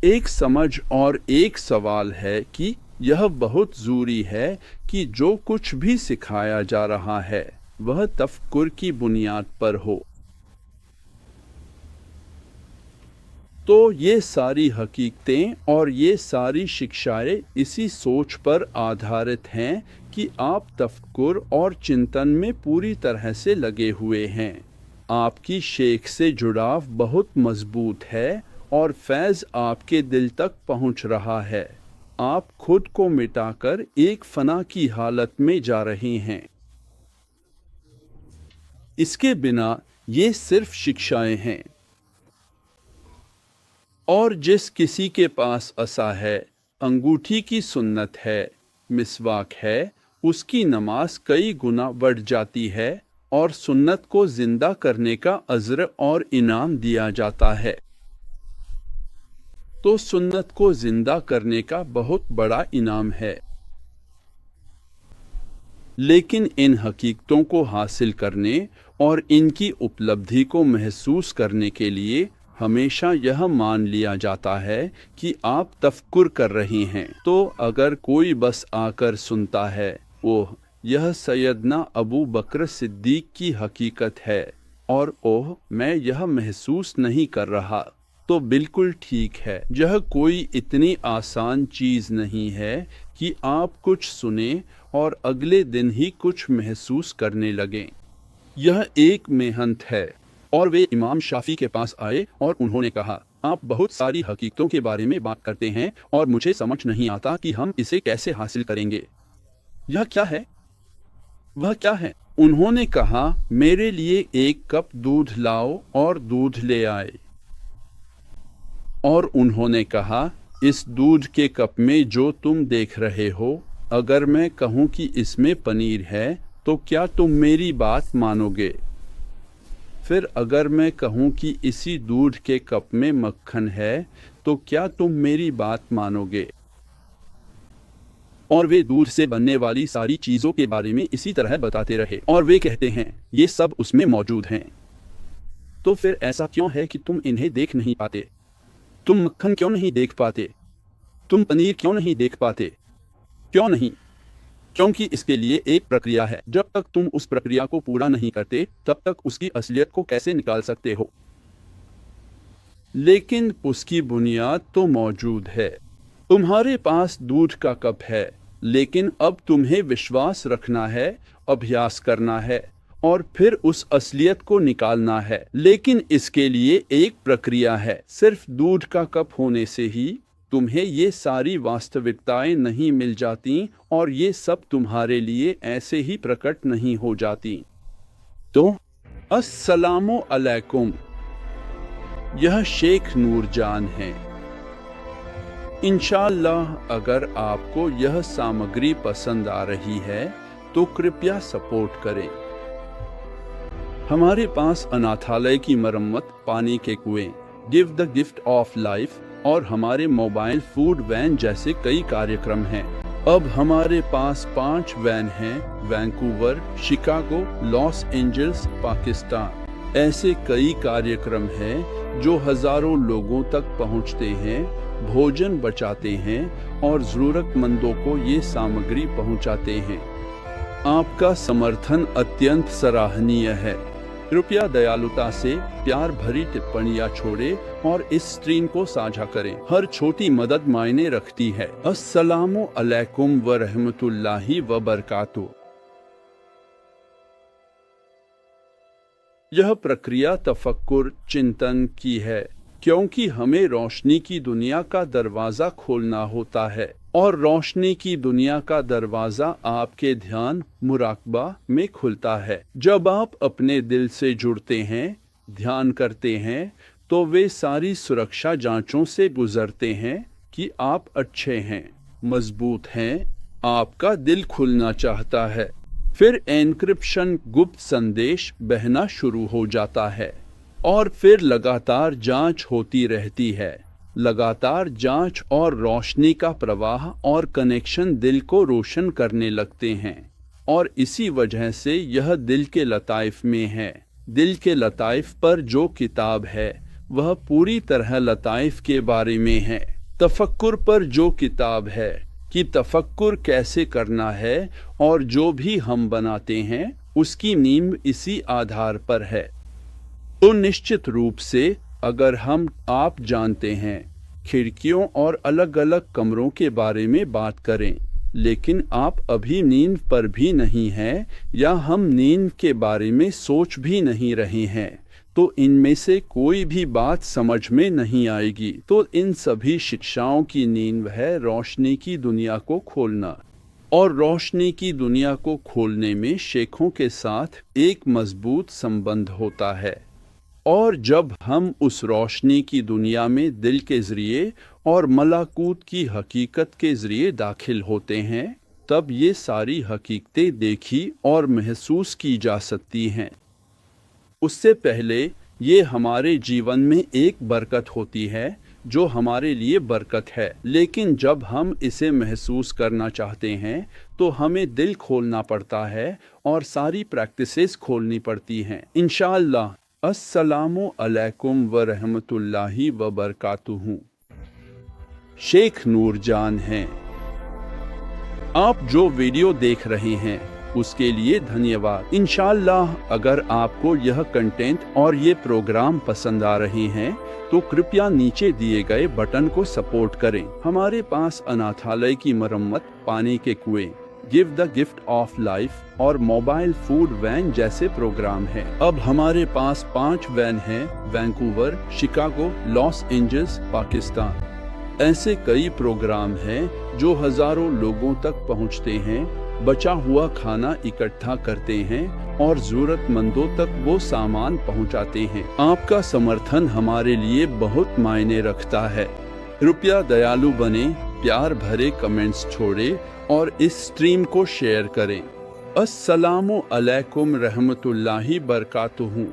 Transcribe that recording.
एक समझ और एक सवाल है कि यह बहुत ज़रूरी है कि जो कुछ भी सिखाया जा रहा है वह तफक्कुर की बुनियाद पर हो। तो ये सारी हकीकतें और ये सारी शिक्षाएं इसी सोच पर आधारित हैं कि आप तफक्कुर और चिंतन में पूरी तरह से लगे हुए हैं। आपकी शेख से जुड़ाव बहुत मजबूत है और फैज़ आपके दिल तक पहुंच रहा है। आप खुद को मिटाकर एक फना की हालत में जा रहे हैं। इसके बिना ये सिर्फ शिक्षाएं हैं। और जिस किसी के पास असा है, अंगूठी की सुन्नत है, मिसवाक है, उसकी नमाज कई गुना बढ़ जाती है और सुन्नत को जिंदा करने का अज्र और इनाम दिया जाता है। तो सुन्नत को जिंदा करने का बहुत बड़ा इनाम है। लेकिन इन हकीकतों को हासिल करने और इनकी उपलब्धि को महसूस करने के लिए हमेशा यह मान लिया जाता है कि आप तफक्कुर कर रहे हैं। तो अगर कोई बस आकर सुनता है, ओह यह सैयदना अबू बकर सिद्दीक की हकीकत है, और ओह मैं यह महसूस नहीं कर रहा, तो बिल्कुल ठीक है। यह कोई इतनी आसान चीज़ नहीं है कि आप कुछ सुने और अगले दिन ही कुछ महसूस करने लगें। यह एक मेहनत है। और वे इमाम शाफी के पास आए और उन्होंने कहा, आप बहुत सारी हकीकतों के बारे में बात करते हैं और मुझे समझ नहीं आता कि हम इसे कैसे हासिल करेंगे। यह क्या है? वह क्या है? उन्होंने कहा, मेरे लिए एक कप दूध लाओ, और दूध ले आए। और उन्होंने कहा, इस दूध के कप में जो तुम देख रहे हो, अगर मैं कहूँ कि इसमें पनीर है तो क्या तुम मेरी बात मानोगे? फिर अगर मैं कहूँ कि इसी दूध के कप में मक्खन है तो क्या तुम मेरी बात मानोगे? और वे दूध से बनने वाली सारी चीज़ों के बारे में इसी तरह बताते रहे, और वे कहते हैं ये सब उसमें मौजूद हैं। तो फिर ऐसा क्यों है कि तुम इन्हें देख नहीं पाते? तुम मक्खन क्यों नहीं देख पाते? तुम पनीर क्यों नहीं देख पाते? क्यों नहीं? क्योंकि इसके लिए एक प्रक्रिया है। जब तक तुम उस प्रक्रिया को पूरा नहीं करते, तब तक उसकी असलियत को कैसे निकाल सकते हो? लेकिन उसकी बुनियाद तो मौजूद है। तुम्हारे पास दूध का कप है, लेकिन अब तुम्हें विश्वास रखना है, अभ्यास करना है, और फिर उस असलियत को निकालना है। लेकिन इसके लिए एक प्रक्रिया है। सिर्फ दूध का कप होने से ही तुम्हें ये सारी वास्तविकताएं नहीं मिल जाती, और ये सब तुम्हारे लिए ऐसे ही प्रकट नहीं हो जाती। तो अस्सलामु अलैकुम, यह शेख नूरजान हैं। इंशाअल्लाह अगर आपको यह सामग्री पसंद आ रही है तो कृपया सपोर्ट करें। हमारे पास अनाथालय की मरम्मत, पानी के कुएं, give the gift of life और हमारे मोबाइल फूड वैन जैसे कई कार्यक्रम हैं। अब हमारे पास 5 वैन हैं, Vancouver, Chicago, Los Angeles, Pakistan. ऐसे कई कार्यक्रम हैं जो हजारों लोगों तक पहुंचते हैं, भोजन बचाते हैं और जरूरतमंदों को ये सामग्री पहुंचाते हैं। आपका समर्थन अत्यंत सराहनीय है। कृपया दयालुता से प्यार भरी टिप्पणियां छोड़ें और इस स्ट्रीम को साझा करें। हर छोटी मदद मायने रखती है। अस्सलामु अलैकुम व रहमतुल्लाहि व बरकातुहू। यह प्रक्रिया तफक्कुर, चिंतन की है, क्योंकि हमें रोशनी की दुनिया का दरवाज़ा खोलना होता है, और रोशनी की दुनिया का दरवाज़ा आपके ध्यान मुराकबा में खुलता है। जब आप अपने दिल से जुड़ते हैं, ध्यान करते हैं, तो वे सारी सुरक्षा जांचों से गुजरते हैं कि आप अच्छे हैं, मजबूत हैं, आपका दिल खुलना चाहता है। फिर एन्क्रिप्शन, गुप्त संदेश बहना शुरू हो जाता है, और फिर लगातार जांच होती रहती है। लगातार जांच और रोशनी का प्रवाह और कनेक्शन दिल को रोशन करने लगते हैं, और इसी वजह से यह दिल के लताइफ में है। दिल के लताइफ पर जो किताब है वह पूरी तरह लताइफ के बारे में है। तफक्कुर पर जो किताब है कि तफक्कुर कैसे करना है और जो भी हम बनाते हैं उसकी नींव इसी आधार पर है। तो निश्चित रूप से अगर हम आप जानते हैं खिड़कियों और अलग अलग कमरों के बारे में बात करें, लेकिन आप अभी नींद पर भी नहीं हैं या हम नींद के बारे में सोच भी नहीं रहे हैं, तो इनमें से कोई भी बात समझ में नहीं आएगी। तो इन सभी शिक्षाओं की नींव है रोशनी की दुनिया को खोलना, और रोशनी की दुनिया को खोलने में शेखों के साथ एक मजबूत संबंध होता है। और जब हम उस रोशनी की दुनिया में दिल के ज़रिए और मलाकूत की हकीकत के ज़रिए दाखिल होते हैं, तब ये सारी हकीकतें देखी और महसूस की जा सकती हैं। उससे पहले ये हमारे जीवन में एक बरकत होती है जो हमारे लिए बरकत है, लेकिन जब हम इसे महसूस करना चाहते हैं तो हमें दिल खोलना पड़ता है और सारी प्रैक्टिसेस खोलनी पड़ती हैं। इंशाअल्लाह। अस्सलामु अलैकुम व रहमतुल्लाहि व बरकातुहू। शेख नूरजान हैं। आप जो वीडियो देख रहे हैं उसके लिए धन्यवाद। इंशाअल्लाह अगर आपको यह कंटेंट और ये प्रोग्राम पसंद आ रहे हैं तो कृपया नीचे दिए गए बटन को सपोर्ट करें। हमारे पास अनाथालय की मरम्मत, पानी के कुएं, give the gift of life और मोबाइल फूड वैन जैसे प्रोग्राम हैं। अब हमारे पास 5 वैन हैं Vancouver, Chicago, Los Angeles, Pakistan. ऐसे कई प्रोग्राम हैं जो हजारों लोगों तक पहुंचते हैं, बचा हुआ खाना इकट्ठा करते हैं और जरूरतमंदों तक वो सामान पहुंचाते हैं। आपका समर्थन हमारे लिए बहुत मायने रखता है। कृपया दयालु बने, प्यार भरे कमेंट्स छोड़े और इस स्ट्रीम को शेयर करें। अस्सलामु अलैकुम रहमतुल्लाहि बरकातुहू।